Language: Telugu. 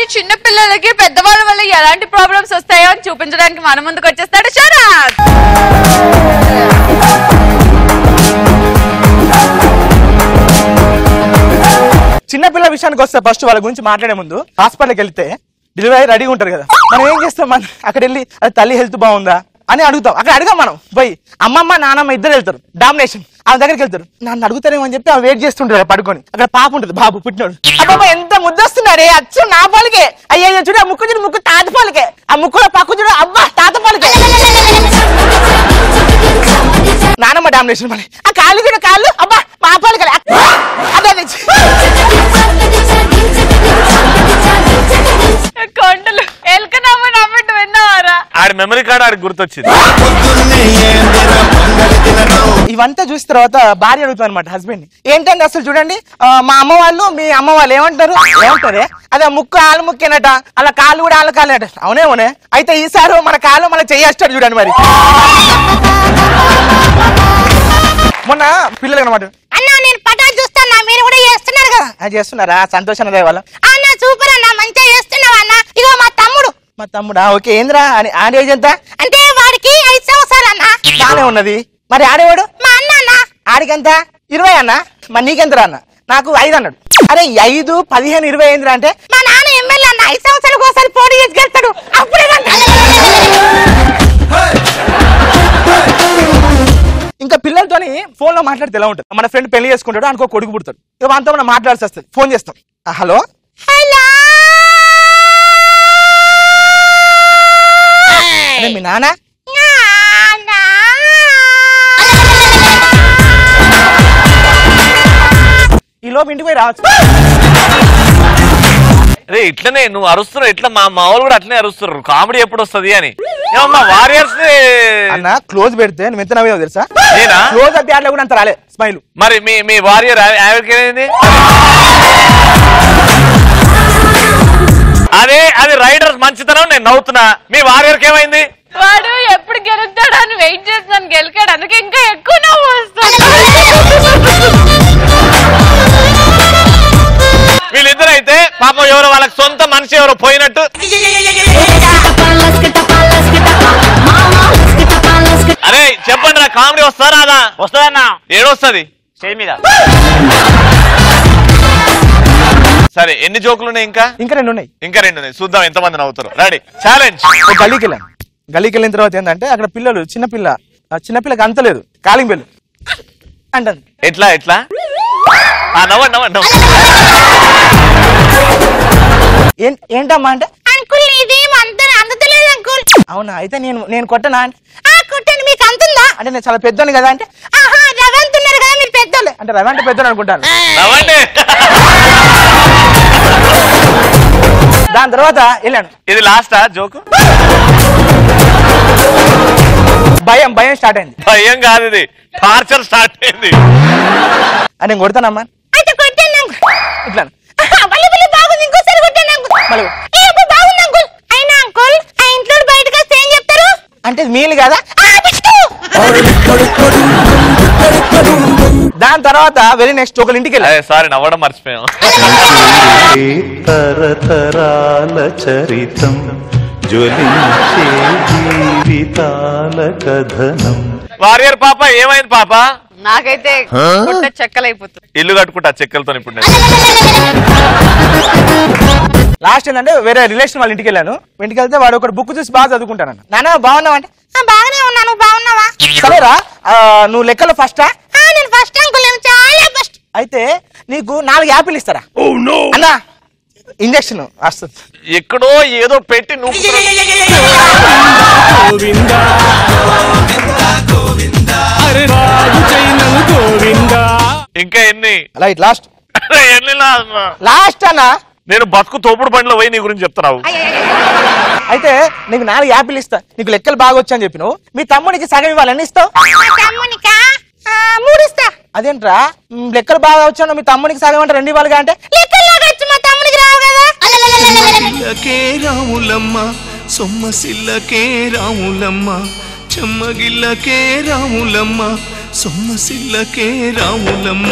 అలాంటి చిన్న పిల్లలకి పెద్దవాళ్ళ వల్ల ఎలాంటి ప్రాబ్లమ్స్ వస్తాయో అని చూపించడానికి మన ముందుకు వచ్చేస్తాడు శరత్. చిన్నపిల్లల విషయానికి వస్తే ఫస్ట్ వాళ్ళ గురించి మాట్లాడే ముందు హాస్పిటల్కి వెళ్తే డెలివరీ రెడీగా ఉంటారు కదా, మనం ఏం చేస్తాం, మనం అక్కడ వెళ్ళి అది తల్లి హెల్త్ బాగుందా అని అడుగుతాం. అక్కడ అడగాం మనం పోయి, అమ్మమ్మ నానమ్మ ఇద్దరు వెళ్తారు డామినేషన్, ఆమె దగ్గరికి వెళ్తారు, నన్ను అడుగుతారేమో అని చెప్పి ఆమె వెయిట్ చేస్తుంటారు పడుకొని. అక్కడ పాప ఉంటుంది, బాబు పుట్టినోడు, అబ్బా ఎంత ముద్దొస్తున్నాడే అచ్చు నా పాలకే, అయ్యో చూడు ఆ ముక్కు చూడు ముక్కు తాత పాలకే, ఆ ముక్కులో పక్కు చూడు అబ్బా తాత పాలకే. నానమ్మ డామినేషన్ మళ్ళీ ఆ కాళ్ళు చూడు కాళ్ళు అబ్బా మా పాలకే అదే కొండలు ఎల్కనమ్మ నమ్మిట్టు విన్నావారా? ఆడి మెమరీ కార్డ్ ఆడికి గుర్తొచ్చింది. ఇవంతా చూసిన తర్వాత భార్య అడుగుతారు అనమాట హస్బెండ్, ఏంటంటే అసలు చూడండి మా అమ్మ వాళ్ళు మీ అమ్మ వాళ్ళు ఏమంటారు ఏమంటారే, అదే ముక్కు ఆళ్ళ ముక్కేనట, అలా కాళ్ళు కూడా ఆళ్ళ కాళ్ళు అట. అవునే అయితే ఈసారి మన కాళ్ళు మన చెయ్యేస్తాడు చూడండి. మరి మొన్న పిల్లలు అనమాట, అన్న నేను పటాలు చూస్తాను, మీరు కూడా చేస్తున్నారు కదా. చేస్తున్నారా? సంతోషం అదే వాళ్ళ. అన్న సూపర్ అన్న, మంచిగా చేస్తున్నావు అన్న. ఇగో మా తమ్ముడు. మా తమ్ముడా? ఓకే. ఏంద్రా ఆడి ఏజ్ ఎంత? అంటే వాడికి 5 సంవత్సరాలు అన్న. బానే ఉన్నది. మరి ఆడేవాడు? మా అన్న అన్న. ఆడికెంత? 20 అన్న. మరి నీకెంతరా అన్న? నాకు 5 అన్నాడు. అరే 5, 15, 20 అయిందిరా అంటే మా నాన్న ఎమ్మెల్యే అన్న, 5 సంవత్సరాలకు ఒకసారి పోటీ చేసి గెలుస్తాడు. అప్పుడే ఇంకా పిల్లలతోని ఫోన్ లో మాట్లాడితే ఎలా ఉంటుంది, మన ఫ్రెండ్ పెళ్లి చేసుకుంటాడు అనుకో కొడుకు పుడతాడు, ఇక మనతో మనం మాట్లాడాల్సి వస్తుంది. ఫోన్ చేస్తాం, హలో హలో అదే మీ నాన్న, ఈ లోపు ఇంటికి పోయి రావచ్చు. అరే ఇట్లనే నువ్వు అరుస్తున్నావు, ఇట్లా మా వాళ్ళు కూడా అట్లనే అరుస్తున్నారు, కామెడీ ఎప్పుడు వస్తుంది అని. ఏమమ్మా వారియర్స్ అన్న క్లోజ్ పెడితే నువ్వు ఎంత నవ్వావు తెలుసా? నేనా? క్లోజ్ అప్ యాడ్లో కూడా అంత రాలే స్మైల్. మరి మీ వారియర్ ఎవరికైంది? అది రైడర్స్ మంచితనం, నేను నవ్వుతున్నా. మీ వారియర్కి ఏమైంది? వాడు ఎప్పుడు గెలుస్తాడు అని వెయిట్ చేస్తున్నాను, గెలికాడు, అందుకే ఇంకా ఎక్కువ నవ్వు వస్తుంది. వీళ్ళిద్దరు అయితే పాపం ఎవరో వాళ్ళకి సొంత మనిషి ఎవరో పోయినట్టు. అరే చెప్పండి రా, కామెడీ వస్తారా? అదా వస్తుందన్నా. ఏడొస్తుంది స్టేజ్ మీద. సరే ఎన్ని జోకులు ఉన్నాయి? ఇంకా 2 ఉన్నాయి. ఇంకా 2 ఉన్నాయి. చూద్దాం ఎంతమంది నవ్వుతారు. Ready challenge. గల్లీకి వెళ్ళాను. గల్లీకి వెళ్ళిన తర్వాత ఏంటంటే అక్కడ పిల్లలు చిన్నపిల్లకి అంతలేదు, కాలింగ్ బెల్ అంటుంది. ఎట్లా నవ్వండి. ఏంటమ్మా అంటే అంకుల్ ఇది అందుతలేదు అంకుల్. అవునా? అయితే నేను కొట్టనా అంటే కొట్టండి, మీకు అంతుందా అంటే నేను చాలా పెద్దోని కదా అంటే రవంతున్నారు కదా మీరు పెద్దోళ్ళు అంటే రవి అంటే పెద్దోని అనుకుంటాను. నవ్వండి. దాని తర్వాత వెళ్ళాను. ఇది లాస్టా జోకు? భయం స్టార్ట్ అయింది. భయం కాదు, ఇది టార్చర్ స్టార్ట్ అయింది. నేను కొడతానమ్మా. అయితే కొట్టండి అంకుల్. ఇట్లా బాగుంది, ఇంకోసారి కొట్టండి అంకుల్. బాగుంది అంకుల్. అయినా అంకుల్ ఆ ఇంట్లో బయటకు వస్తే ఏం చెప్తారు అంటే మీలు కదా. దాని తర్వాత వెరీ నెక్స్ట్ ఒకరి ఇంటికి వెళ్ళా. సారీ నవ్వడం మర్చిపోయాం. తరతరాల చరితం జ్వలించే జీవితాల కథనం. వారియర్ పాప ఏమైంది పాప? నాకైతే చెక్కలైపోతుంది. ఇల్లు కట్టుకుంటా చెక్కలతో. ఇప్పుడు లాస్ట్ ఏంటంటే వేరే రిలేషన్ వాళ్ళ ఇంటికి వెళ్ళాను. ఇంటికి వెళ్తే వాడు ఒక బుక్ చూసి బాగా చదువుకుంటాను. నాన్న బాగున్నావు అంటే బాగానే ఉన్నా, నువ్వు బాగున్నావా? సరేరా నువ్వు లెక్కలో ఫస్టా? నేను ఫస్ట్ అంకుల్, చాలా ఫస్ట్. అయితే నీకు 4 యాపిల్ ఇస్తారా అన్నా? ఇంజక్షన్ వస్తుంది. ఎక్కడో ఏదో పెట్టి నువ్వు ఇంకా ఎన్ని? రైట్ లాస్ట్ ఎన్ని లాస్ట్ అన్నా. నేను బతుకు తోపుడు బండిలో పోయి నీ గురించి చెప్తున్నావు. అయితే నీకు 4 యాపిల్ ఇస్తా, నీకు లెక్కలు బాగా వచ్చా అని చెప్పినావు. మీ తమ్ముడికి సగం ఇవ్వాలని ఇస్తావు. తమ్మునికా 3 ఇస్తా. అదేంట్రా లెక్కలు బాగా వచ్చాను మీ తమ్ముడికి సగం అంటే 2 ఇవ్వాలిగా అంటే లెక్కల్లాగా వచ్చి మా తమ్ముడికి రావు కదా. రాములమ్మ సొమ్మసిల్లకే రాములమ్మ, చెమ్మగిల్లకే రాములమ్మ, సొమ్మసిల్లకే రాములమ్మ.